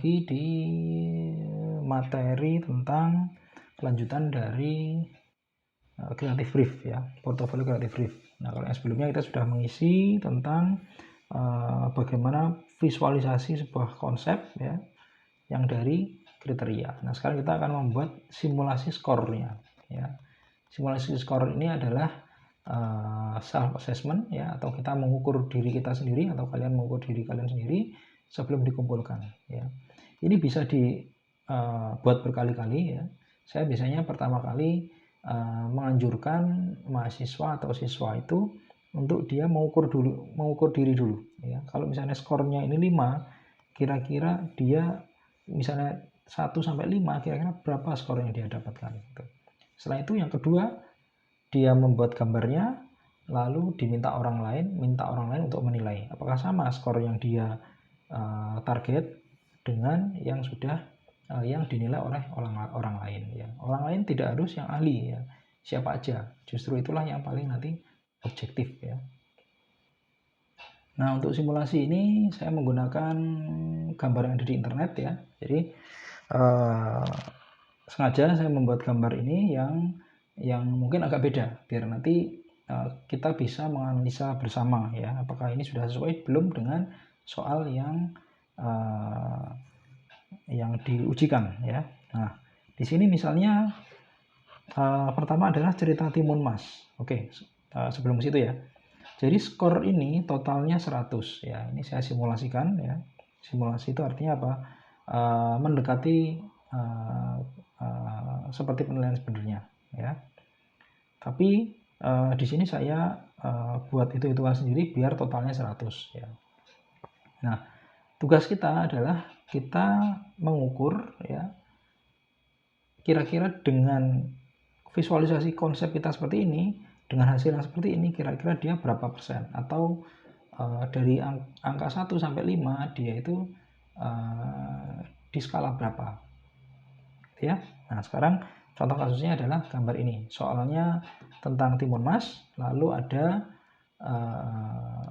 lagi di materi tentang kelanjutan dari Creative Brief ya, portofolio Creative Brief. Nah, kalau yang sebelumnya kita sudah mengisi tentang bagaimana visualisasi sebuah konsep ya, yang dari kriteria. Nah, sekarang kita akan membuat simulasi skornya ya. Simulasi skor ini adalah self assessment ya, atau kita mengukur diri kita sendiri atau kalian mengukur diri kalian sendiri sebelum dikumpulkan ya. Ini bisa dibuat berkali-kali ya. Saya biasanya pertama kali menganjurkan mahasiswa atau siswa itu untuk dia mengukur diri dulu ya. Kalau misalnya skornya ini 5, kira-kira dia misalnya 1 sampai 5, kira-kira berapa skor yang dia dapatkan gitu. Setelah itu yang kedua, dia membuat gambarnya lalu minta orang lain untuk menilai apakah sama skor yang dia target dengan yang sudah yang dinilai oleh orang lain ya. Orang lain tidak harus yang ahli ya, siapa aja, justru itulah yang paling nanti objektif ya. Nah, untuk simulasi ini saya menggunakan gambar yang ada di internet ya. Jadi sengaja saya membuat gambar ini yang mungkin agak beda biar nanti kita bisa menganalisa bersama ya, apakah ini sudah sesuai belum dengan soal yang diujikan ya. Nah, di sini misalnya pertama adalah cerita Timun Mas. Oke, sebelum situ ya. Jadi skor ini totalnya 100 ya. Ini saya simulasikan ya. Simulasi itu artinya apa? Mendekati seperti penilaian sebenarnya ya. Tapi di sini saya buat hitungan sendiri biar totalnya 100 ya. Nah, tugas kita adalah kita mengukur ya, kira-kira dengan visualisasi konsep kita seperti ini, dengan hasil yang seperti ini, kira-kira dia berapa persen, atau dari angka 1 sampai 5 dia itu di skala berapa ya. Nah, sekarang contoh kasusnya adalah gambar ini, soalnya tentang Timun Mas, lalu ada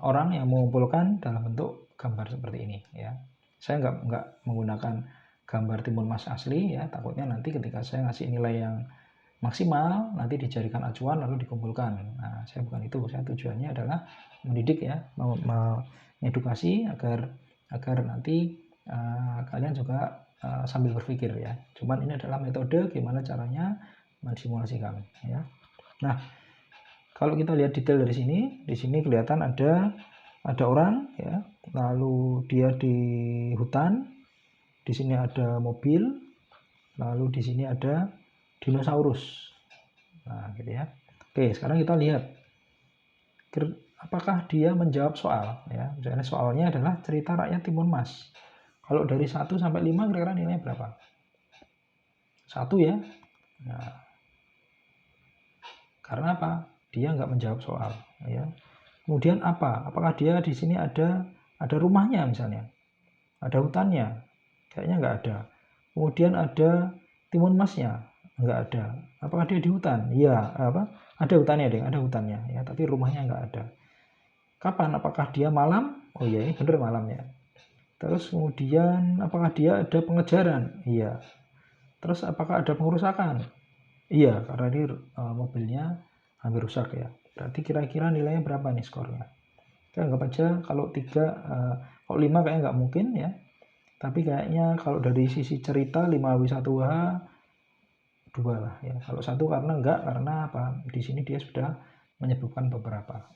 orang yang mengumpulkan dalam bentuk gambar seperti ini ya. Saya nggak menggunakan gambar Timun Mas asli ya, takutnya nanti ketika saya ngasih nilai yang maksimal nanti dijadikan acuan lalu dikumpulkan. Nah, saya bukan itu. Saya tujuannya adalah mendidik ya, mengedukasi agar nanti kalian juga sambil berpikir ya. Cuman ini adalah metode gimana caranya mensimulasikan ya. Nah, kalau kita lihat detail dari sini, di sini kelihatan ada orang ya, lalu dia di hutan, di sini ada mobil, lalu di sini ada dinosaurus. Nah, gitu ya. Oke, sekarang kita lihat apakah dia menjawab soal ya. Misalnya soalnya adalah cerita rakyat Timun Mas. Kalau dari 1 sampai 5 kira-kira nilainya berapa? 1 ya. Nah, karena apa? Dia nggak menjawab soal ya. Kemudian apa? Apakah dia di sini ada rumahnya misalnya? Ada hutannya? Kayaknya nggak ada. Kemudian ada Timun Masnya? Nggak ada. Apakah dia di hutan? Iya, ada hutannya deh, ada hutannya ya, tapi rumahnya nggak ada. Kapan? Apakah dia malam? Oh iya, ini bener malam ya. Terus kemudian apakah dia ada pengejaran? Iya. Terus apakah ada pengerusakan? Iya, karena ini mobilnya hampir rusak ya. Berarti kira-kira nilainya berapa nih skornya? Kita anggap aja kalau 3, kalau 5 kayaknya nggak mungkin ya. Tapi kayaknya kalau dari sisi cerita 5W1H 2 lah ya. Kalau 1 karena apa? Di sini dia sudah menyebutkan beberapa.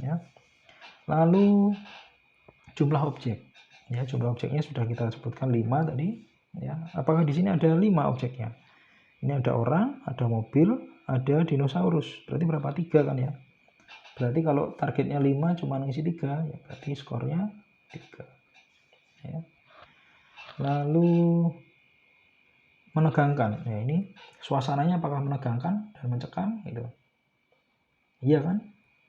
Ya. Lalu jumlah objek. Ya, jumlah objeknya sudah kita sebutkan 5 tadi ya. Apakah di sini ada 5 objeknya? Ini ada orang, ada mobil, ada dinosaurus. Berarti berapa? 3 kan ya. Berarti kalau targetnya 5 cuma ngisi 3, ya berarti skornya 3. Ya. Lalu menegangkan. Ya, ini suasananya apakah menegangkan dan mencekam gitu. Iya kan?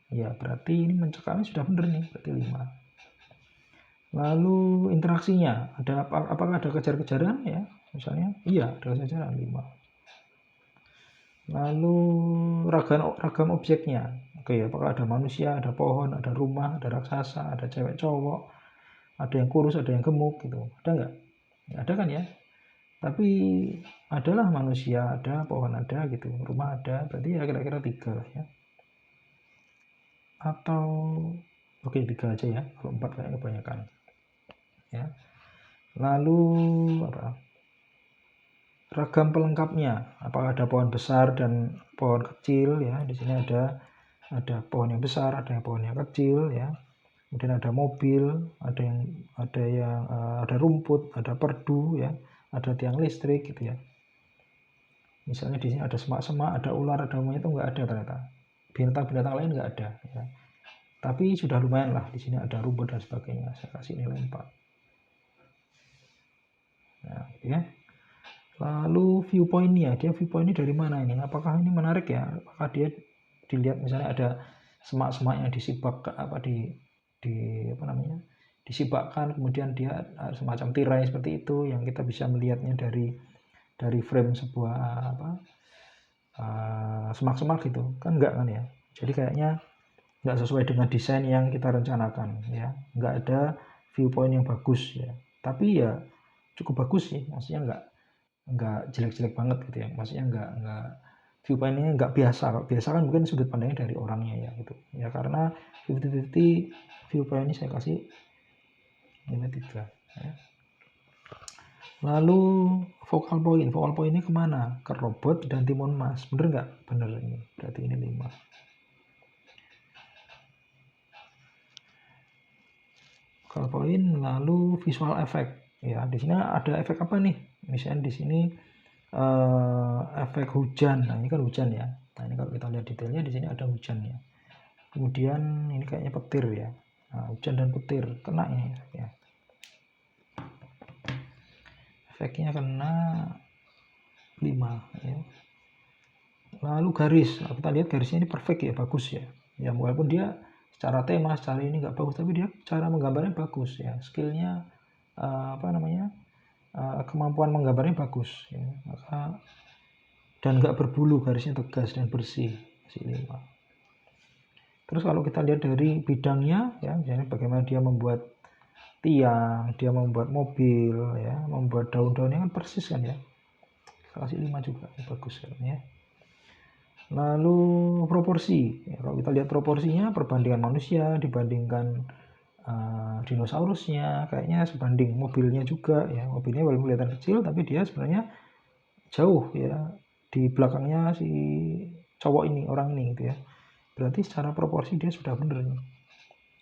Ya, berarti ini mencekamnya sudah benar nih, berarti 5. Lalu interaksinya, apakah ada kejar-kejaran ya? Misalnya, iya, ada kejar-kejaran 5. Lalu ragam objeknya. Oke, apakah ada manusia, ada pohon, ada rumah, ada raksasa, ada cewek cowok, ada yang kurus, ada yang gemuk gitu. Ada nggak? Ada kan ya? Tapi adalah manusia ada, pohon ada gitu, rumah ada, berarti ya kira-kira 3 lah ya. Atau oke 3 aja ya, kalau 4 kayaknya kebanyakan. Ya. Lalu apa? Ragam pelengkapnya, apakah ada pohon besar dan pohon kecil ya. Di sini ada pohon yang besar, ada yang pohon yang kecil ya. Kemudian ada mobil, ada rumput, ada perdu ya, ada tiang listrik gitu ya. Misalnya di sini ada semak-semak, ada ular, ada monyet, itu nggak ada ternyata. Binatang-binatang lain nggak ada ya. Tapi sudah lumayan lah, di sini ada rumput dan sebagainya. Saya kasih nilai 4. Nah, gitu ya. Lalu viewpointnya, dia viewpointnya dari mana ini? Apakah ini menarik ya? Apakah dia dilihat misalnya ada semak-semak yang disibak apa namanya? Disibakkan, kemudian dia semacam tirai seperti itu yang kita bisa melihatnya dari frame sebuah semak-semak gitu kan, enggak kan ya? Jadi kayaknya nggak sesuai dengan desain yang kita rencanakan ya, nggak ada viewpoint yang bagus ya, tapi ya cukup bagus sih, maksudnya nggak jelek-jelek banget gitu ya, maksudnya nggak viewpointnya nggak biasa. Kalau biasa kan mungkin sudut pandangnya dari orangnya ya gitu ya, karena 50-50 viewpoint ini saya kasih nilai 3 ya. Lalu focal point ini kemana? Ke robot dan timun mas, bener nggak? Bener, ini berarti ini 5. Focal point. Lalu visual effect ya, di sini ada efek apa nih? Misalnya di sini efek hujan. Nah ini kan hujan ya. Nah ini kalau kita lihat detailnya di sini ada hujan ya. Kemudian ini kayaknya petir ya. Nah, hujan dan petir kena ini ya. Efeknya kena 5 ya. Lalu garis. Nah, kita lihat garisnya ini perfect ya, bagus ya. Ya walaupun dia secara tema, secara ini nggak bagus, tapi dia cara menggambarnya bagus ya. Skillnya kemampuan menggambarnya bagus ya. Maka dan nggak berbulu, garisnya tegas dan bersih, masih 5. Terus kalau kita lihat dari bidangnya ya, misalnya bagaimana dia membuat tiang, dia membuat mobil ya, membuat daun-daunnya kan persis kan ya, kasih 5 juga, bagus kan ya. Lalu proporsi ya, kalau kita lihat proporsinya, perbandingan manusia dibandingkan dinosaurusnya kayaknya sebanding. Mobilnya juga ya, mobilnya walaupun kelihatan kecil tapi dia sebenarnya jauh ya di belakangnya si cowok ini, orang ini gitu ya. Berarti secara proporsi dia sudah benar nih.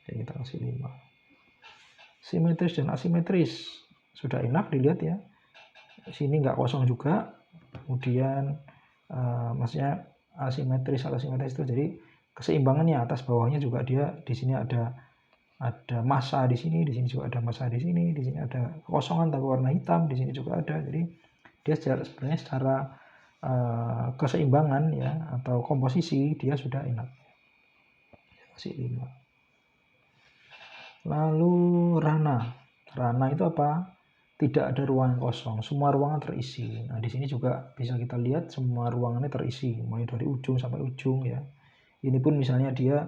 Jadi kita kasih 5. Simetris dan asimetris sudah enak dilihat ya. Sini nggak kosong juga. Kemudian maksudnya asimetris atau simetris itu jadi keseimbangannya, atas bawahnya juga dia di sini ada massa di sini juga ada massa di sini ada kekosongan tapi warna hitam, di sini juga ada. Jadi dia sebenarnya secara keseimbangan ya atau komposisi dia sudah enak. Kasih 5. Lalu rana itu apa? Tidak ada ruangan kosong, semua ruangan terisi. Nah, di sini juga bisa kita lihat semua ruangannya terisi, mulai dari ujung sampai ujung ya. Ini pun misalnya dia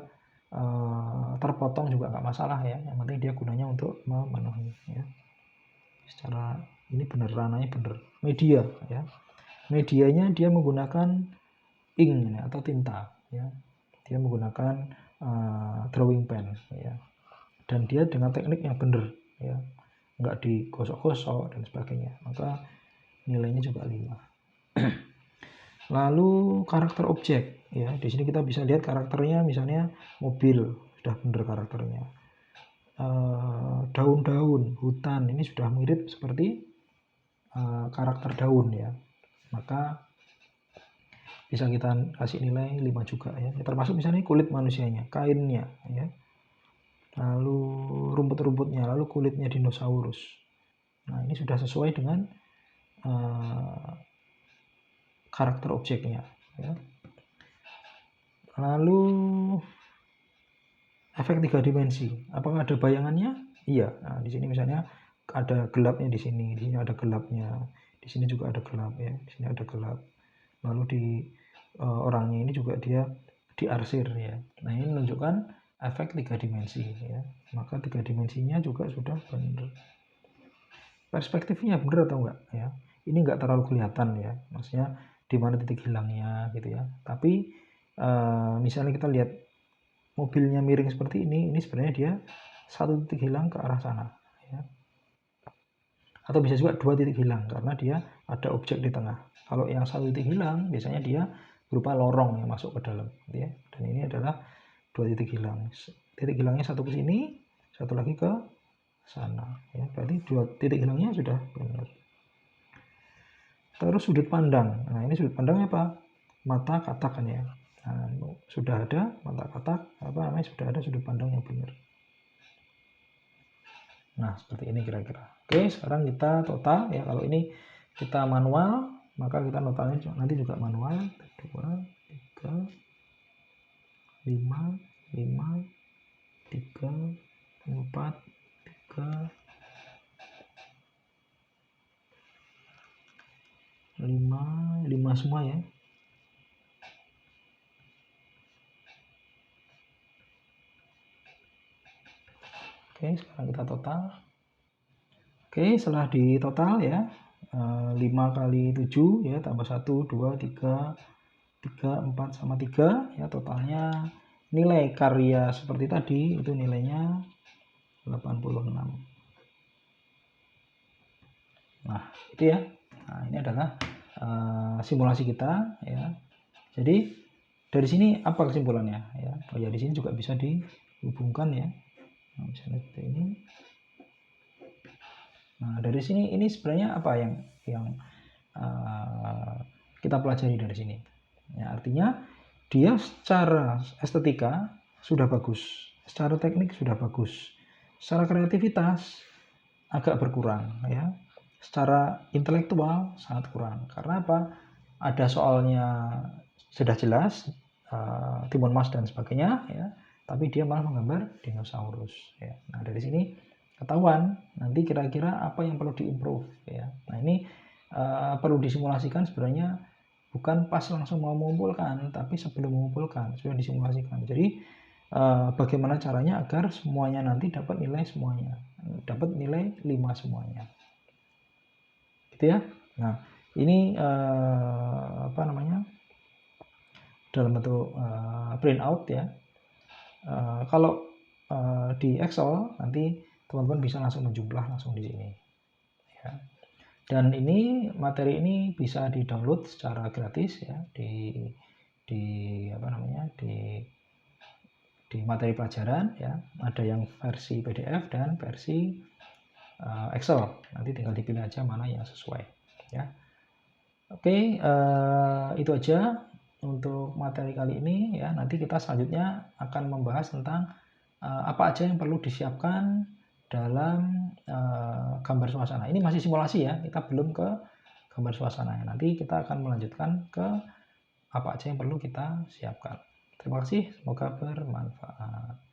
terpotong juga nggak masalah ya, yang penting dia gunanya untuk memenuhi ya. Secara ini bener, rananya bener. Media ya, medianya dia menggunakan ink ya, atau tinta ya, dia menggunakan drawing pen ya, dan dia dengan teknik yang bener ya, nggak digosok-gosok dan sebagainya, maka nilainya juga 5. Lalu karakter objek ya, di sini kita bisa lihat karakternya, misalnya mobil sudah benar karakternya, daun-daun hutan ini sudah mirip seperti karakter daun ya, maka bisa kita kasih nilai 5 juga ya. Termasuk misalnya kulit manusianya, kainnya ya, lalu rumput-rumputnya, lalu kulitnya dinosaurus. Nah ini sudah sesuai dengan karakter objeknya ya. Lalu efek 3 dimensi, apakah ada bayangannya? Iya. Nah, di sini misalnya ada gelapnya, di sini ada gelapnya, di sini juga ada gelap ya, di sini ada gelap. Lalu di orangnya ini juga dia diarsir ya. Nah ini menunjukkan efek 3 dimensi ya, maka 3 dimensinya juga sudah benar. perspektifnya bener atau enggak ya. Ini enggak terlalu kelihatan ya, maksudnya di mana titik hilangnya gitu ya. Tapi misalnya kita lihat mobilnya miring seperti ini sebenarnya dia satu titik hilang ke arah sana ya. Atau bisa juga dua titik hilang karena dia ada objek di tengah. Kalau yang satu titik hilang biasanya dia berupa lorong yang masuk ke dalam ya. Dan ini adalah dua titik hilang. Titik hilangnya satu ke sini, satu lagi ke sana ya. Berarti dua titik hilangnya sudah benar. Terus sudut pandang. Nah, ini sudut pandangnya apa? Mata katak kan ya. Nah, sudah ada mata katak, sudah ada sudut pandang yang benar. Nah, seperti ini kira-kira. Oke, sekarang kita total ya. Kalau ini kita manual, maka kita totalnya nanti juga manual. 2, 3, 5, 5, 3, 4, 3, 5 semua ya. Oke, sekarang kita total. Oke, setelah di total ya, 5 kali 7 ya, tambah 1, 2, 3, 4 sama 3 ya, totalnya nilai karya seperti tadi itu nilainya 86. Nah, itu ya. Nah, ini adalah simulasi kita ya. Jadi dari sini apa kesimpulannya ya? Oh ya, di sini juga bisa dihubungkan ya. Nah, misalnya seperti ini. Nah, dari sini ini sebenarnya apa yang kita pelajari dari sini? Ya, artinya dia secara estetika sudah bagus, secara teknik sudah bagus, secara kreativitas agak berkurang ya, secara intelektual sangat kurang. Karena apa? Ada soalnya sudah jelas, timun mas dan sebagainya ya, tapi dia malah menggambar dinosaurus ya. Nah, dari sini ketahuan nanti kira-kira apa yang perlu diimprove ya. Nah, ini perlu disimulasikan sebenarnya, bukan pas langsung mau mengumpulkan, tapi sebelum mengumpulkan sudah disimulasikan. Jadi bagaimana caranya agar semuanya nanti dapat nilai semuanya, dapat nilai 5 semuanya gitu ya. Nah, ini dalam bentuk printout ya. Kalau di Excel nanti teman-teman bisa langsung menjumlah langsung di sini ya. Dan ini materi ini bisa di-download secara gratis ya di materi pelajaran ya. Ada yang versi PDF dan versi Excel. Nanti tinggal dipilih aja mana yang sesuai ya. Oke, itu aja untuk materi kali ini ya. Nanti kita selanjutnya akan membahas tentang apa aja yang perlu disiapkan dalam gambar suasana. Ini masih simulasi ya, kita belum ke gambar suasana. Nanti kita akan melanjutkan ke apa aja yang perlu kita siapkan. Terima kasih, semoga bermanfaat.